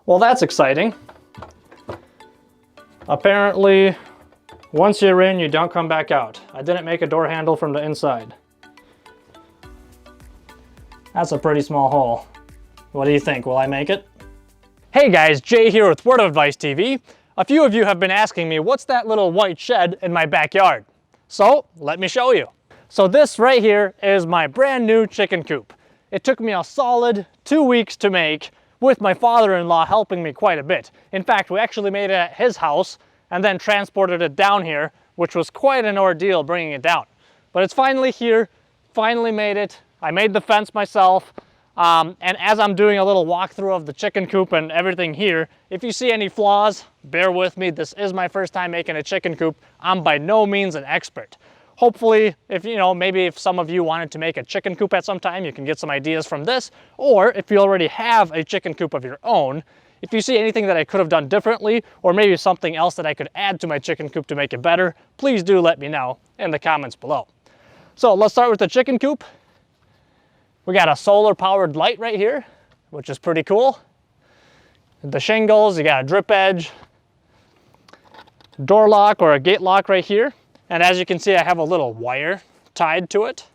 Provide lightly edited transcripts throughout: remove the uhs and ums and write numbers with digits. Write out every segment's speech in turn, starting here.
Well, that's exciting. Apparently, once you're in, you don't come back out. I didn't make a door handle from the inside. That's a pretty small hole. What do you think? Will I make it? Hey guys, Jay here with Word of Advice TV. A few of you have been asking me, what's that little white shed in my backyard? So, let me show you. So this right here is my brand new chicken coop. It took me a solid 2 weeks to make, with my father-in-law helping me quite a bit. In fact, we actually made it at his house and then transported it down here, which was quite an ordeal bringing it down. But it's finally here, finally made it. I made the fence myself, and as I'm doing a little walkthrough of the chicken coop and everything here, if you see any flaws, bear with me. This is my first time making a chicken coop. I'm by no means an expert. Hopefully, maybe if some of you wanted to make a chicken coop at some time, you can get some ideas from this. Or if you already have a chicken coop of your own, if you see anything that I could have done differently, or maybe something else that I could add to my chicken coop to make it better, please do let me know in the comments below. So let's start with the chicken coop. We got a solar powered light right here, which is pretty cool. The shingles, you got a drip edge, door lock or a gate lock right here. And as you can see, I have a little wire tied to it.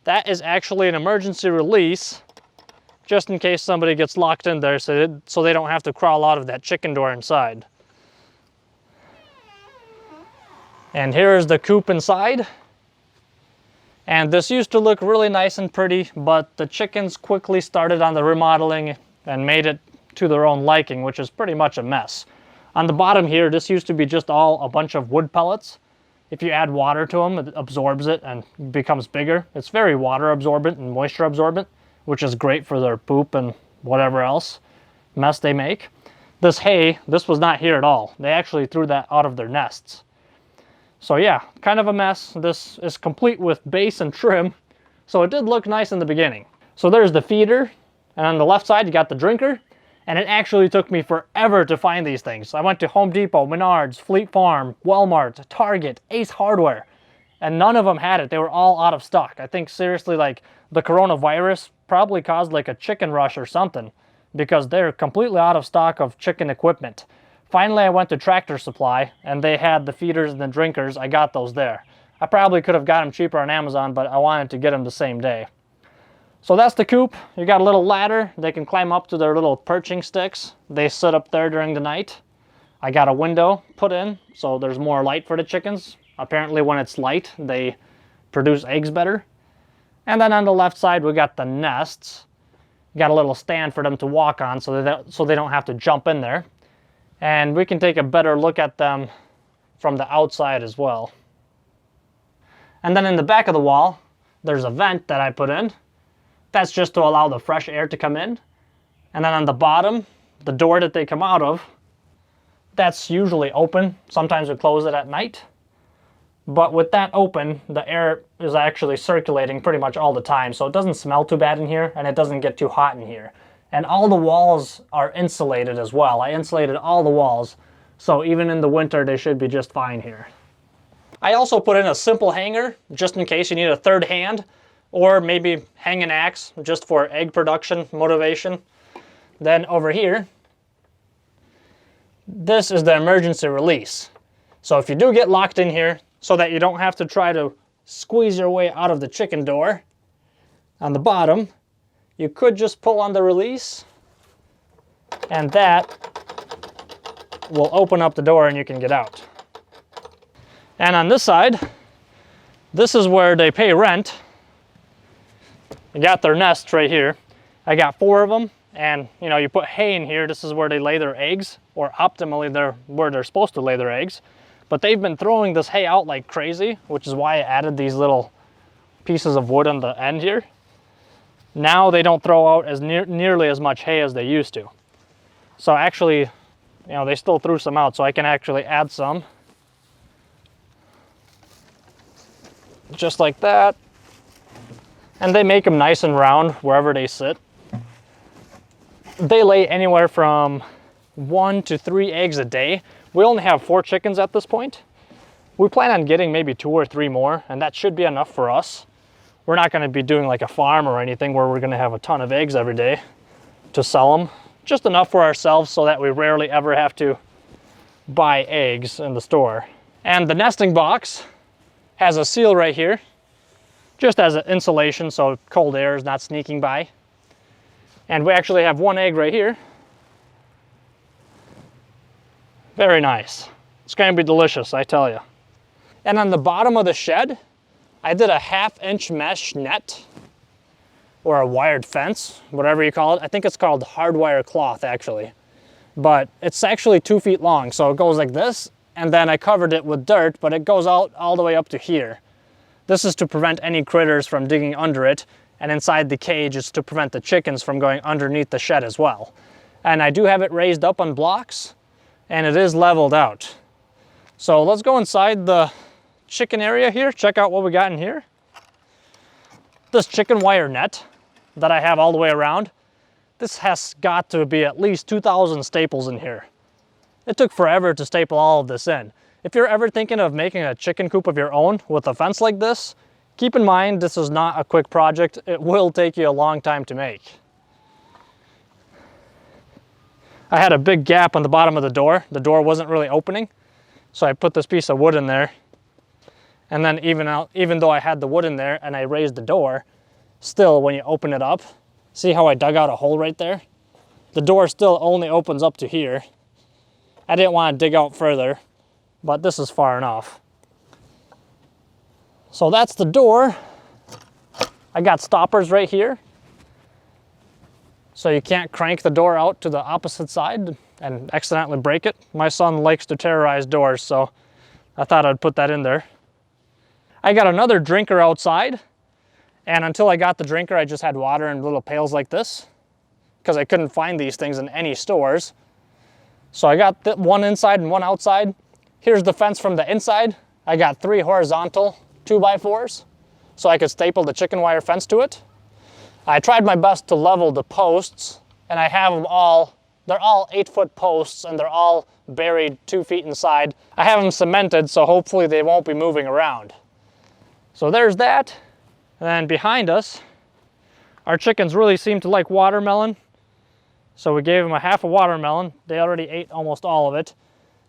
That is actually an emergency release, just in case somebody gets locked in there so they don't have to crawl out of that chicken door inside. And here's the coop inside. And this used to look really nice and pretty, but the chickens quickly started on the remodeling and made it to their own liking, which is pretty much a mess. On the bottom here, this used to be just all a bunch of wood pellets. If you add water to them, it absorbs it and becomes bigger. It's very water absorbent and moisture absorbent, which is great for their poop and whatever else mess they make. This hay, this was not here at all. They actually threw that out of their nests. So yeah, kind of a mess. This is complete with base and trim, so it did look nice in the beginning. So there's the feeder, and on the left side you got the drinker, and it actually took me forever to find these things. I went to Home Depot, Menards, Fleet Farm, Walmart, Target, Ace Hardware, and none of them had it. They were all out of stock. I think seriously, like, the coronavirus probably caused like a chicken rush or something, because they're completely out of stock of chicken equipment. Finally, I went to Tractor Supply, and they had the feeders and the drinkers. I got those there. I probably could have got them cheaper on Amazon, but I wanted to get them the same day. So that's the coop. You got a little ladder. They can climb up to their little perching sticks. They sit up there during the night. I got a window put in, so there's more light for the chickens. Apparently, when it's light, they produce eggs better. And then on the left side, we got the nests. Got a little stand for them to walk on so they don't have to jump in there. And we can take a better look at them from the outside as well. And then in the back of the wall, there's a vent that I put in. That's just to allow the fresh air to come in. And then on the bottom, the door that they come out of, that's usually open. Sometimes we close it at night. But with that open, the air is actually circulating pretty much all the time. So it doesn't smell too bad in here, and it doesn't get too hot in here. And all the walls are insulated as well. I insulated all the walls, so even in the winter, they should be just fine here. I also put in a simple hanger, just in case you need a third hand, or maybe hang an axe, just for egg production motivation. Then over here, this is the emergency release. So if you do get locked in here, so that you don't have to try to squeeze your way out of the chicken door, on the bottom, you could just pull on the release, and that will open up the door and you can get out. And on this side, this is where they pay rent. They got their nests right here. I got 4 of them, and you put hay in here. This is where they lay their eggs, or optimally where they're supposed to lay their eggs. But they've been throwing this hay out like crazy, which is why I added these little pieces of wood on the end here. Now they don't throw out as nearly as much hay as they used to. So actually, they still threw some out, so I can actually add some. Just like that. And they make them nice and round wherever they sit. They lay anywhere from 1 to 3 eggs a day. We only have 4 chickens at this point. We plan on getting maybe 2 or 3 more, and that should be enough for us. We're not going to be doing like a farm or anything where we're going to have a ton of eggs every day to sell them. just enough for ourselves so that we rarely ever have to buy eggs in the store. And the nesting box has a seal right here, just as an insulation so cold air is not sneaking by. And we actually have one egg right here. Very nice. It's going to be delicious, I tell you. And on the bottom of the shed, I did a 1/2-inch mesh net, or a wired fence, whatever you call it. I think it's called hardwire cloth, actually. But it's actually 2 feet long, so it goes like this, and then I covered it with dirt, but it goes out all the way up to here. This is to prevent any critters from digging under it, and inside the cage it's to prevent the chickens from going underneath the shed as well. And I do have it raised up on blocks, and it is leveled out. So let's go inside the chicken area here, check out what we got in here. This chicken wire net that I have all the way around, this has got to be at least 2,000 staples in here. It took forever to staple all of this in. If you're ever thinking of making a chicken coop of your own with a fence like this, keep in mind this is not a quick project. It will take you a long time to make. I had a big gap on the bottom of the door. The door wasn't really opening, so I put this piece of wood in there. And then even though I had the wood in there and I raised the door, still when you open it up, see how I dug out a hole right there? The door still only opens up to here. I didn't want to dig out further, but this is far enough. So that's the door. I got stoppers right here, so you can't crank the door out to the opposite side and accidentally break it. My son likes to terrorize doors, so I thought I'd put that in there. I got another drinker outside, and until I got the drinker, I just had water in little pails like this because I couldn't find these things in any stores. So I got one inside and one outside. Here's the fence from the inside. I got 3 horizontal 2x4s so I could staple the chicken wire fence to it. I tried my best to level the posts, and I have them all, they're all 8-foot posts, and they're all buried 2 feet inside. I have them cemented, so hopefully they won't be moving around. So there's that. And then behind us, our chickens really seem to like watermelon. So we gave them a half a watermelon. They already ate almost all of it.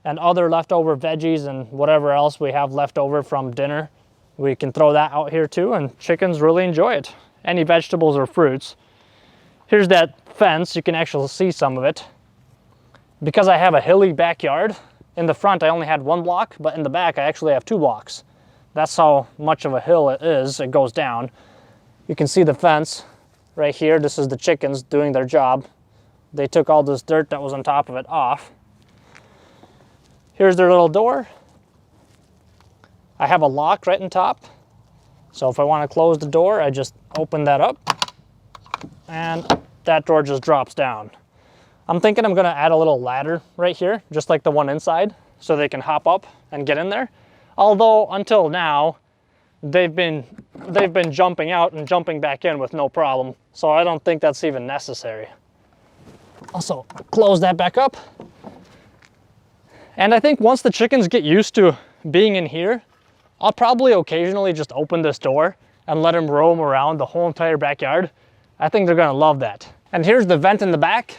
And other leftover veggies and whatever else we have left over from dinner, we can throw that out here too, and chickens really enjoy it. Any vegetables or fruits. Here's that fence. You can actually see some of it. Because I have a hilly backyard, in the front I only had 1 block, but in the back I actually have 2 blocks. That's how much of a hill it is. It goes down. You can see the fence right here. This is the chickens doing their job. They took all this dirt that was on top of it off. Here's their little door. I have a lock right on top. So if I want to close the door, I just open that up and that door just drops down. I'm thinking I'm going to add a little ladder right here, just like the one inside, so they can hop up and get in there. Although until now, they've been jumping out and jumping back in with no problem. So I don't think that's even necessary. Also, close that back up. And I think once the chickens get used to being in here, I'll probably occasionally just open this door and let them roam around the whole entire backyard. I think they're gonna love that. And here's the vent in the back.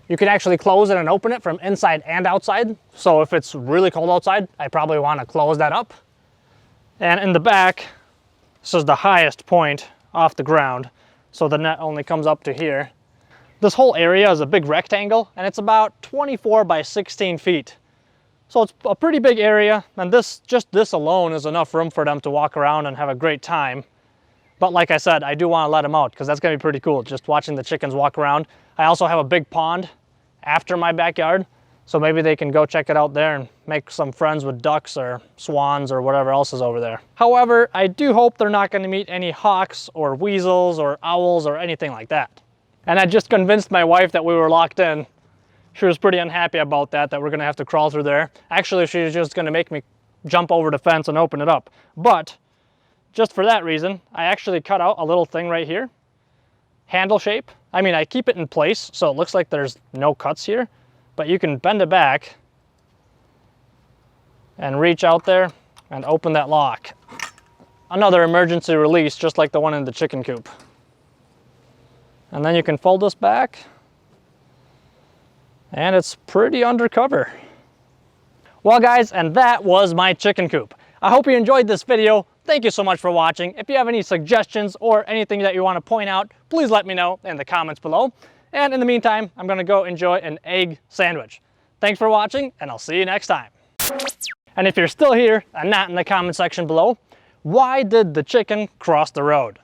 You can actually close it and open it from inside and outside. So if it's really cold outside, I probably want to close that up. And in the back, this is the highest point off the ground. So the net only comes up to here. This whole area is a big rectangle, and it's about 24 by 16 feet. So it's a pretty big area, and just this alone is enough room for them to walk around and have a great time. But like I said, I do want to let them out because that's going to be pretty cool, just watching the chickens walk around. I also have a big pond after my backyard, so maybe they can go check it out there and make some friends with ducks or swans or whatever else is over there. However, I do hope they're not going to meet any hawks or weasels or owls or anything like that. And I just convinced my wife that we were locked in. She was pretty unhappy about that we're going to have to crawl through there. Actually, she was just going to make me jump over the fence and open it up. But just for that reason, I actually cut out a little thing right here, handle shape. I mean, I keep it in place so it looks like there's no cuts here, but you can bend it back and reach out there and open that lock. Another emergency release, just like the one in the chicken coop. And then you can fold this back And it's pretty undercover. Well guys, and that was my chicken coop. I hope you enjoyed this video. Thank you so much for watching. If you have any suggestions or anything that you want to point out, please let me know in the comments below. And in the meantime, I'm gonna go enjoy an egg sandwich. Thanks for watching, and I'll see you next time. And if you're still here and not in the comment section below, why did the chicken cross the road?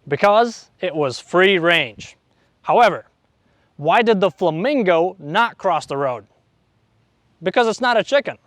Because it was free range. However, why did the flamingo not cross the road? Because it's not a chicken.